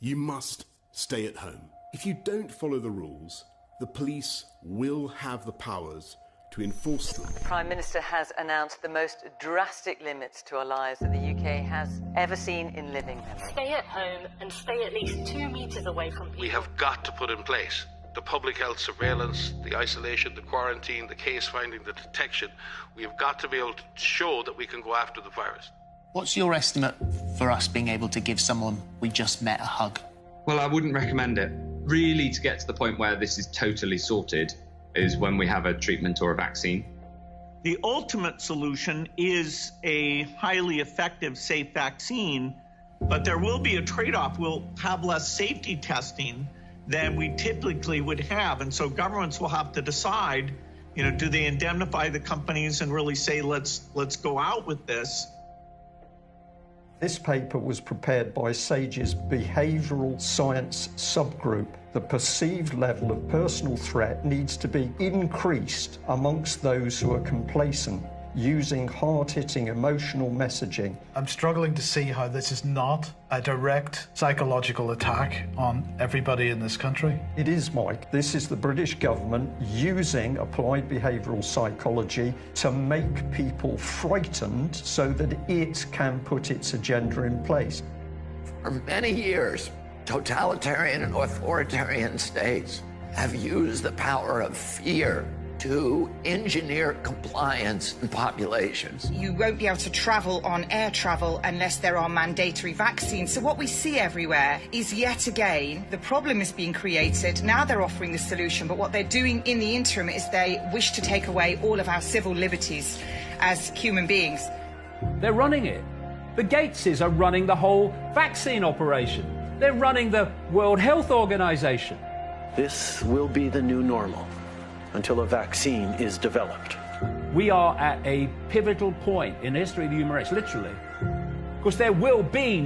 You must stay at home. If you don't follow the rules, the police will have the powers to enforce them. The Prime Minister has announced the most drastic limits to our lives that the UK has ever seen in living memory. Stay at home and stay at least 2 meters away from people. We have got to put in place the public health surveillance, the isolation, the quarantine, the case finding, the detection. We have got to be able to show that we can go after the virus. What's your estimate for us being able to give someone we just met a hug? Well, I wouldn't recommend it. Really, to get to the point where this is totally sorted is when we have a treatment or a vaccine. The ultimate solution is a highly effective, safe vaccine, but there will be a trade-off. We'll have less safety testing than we typically would have, and so governments will have to decide, do they indemnify the companies and really say, let's go out with this? This paper was prepared by SAGE's behavioural science subgroup. The perceived level of personal threat needs to be increased amongst those who are complacent, using hard-hitting emotional messaging. I'm struggling to see how this is not a direct psychological attack on everybody in this country. It is, Mike. This is the British government using applied behavioural psychology to make people frightened so that it can put its agenda in place. For many years, totalitarian and authoritarian states have used the power of fear to engineer compliance in populations. You won't be able to travel on air travel unless there are mandatory vaccines. So what we see everywhere is, yet again, the problem is being created. Now they're offering the solution, but what they're doing in the interim is they wish to take away all of our civil liberties as human beings. They're running it. The Gateses are running the whole vaccine operation. They're running the World Health Organization. This will be the new normal until a vaccine is developed. We are at a pivotal point in the history of the human race, literally. Because there will be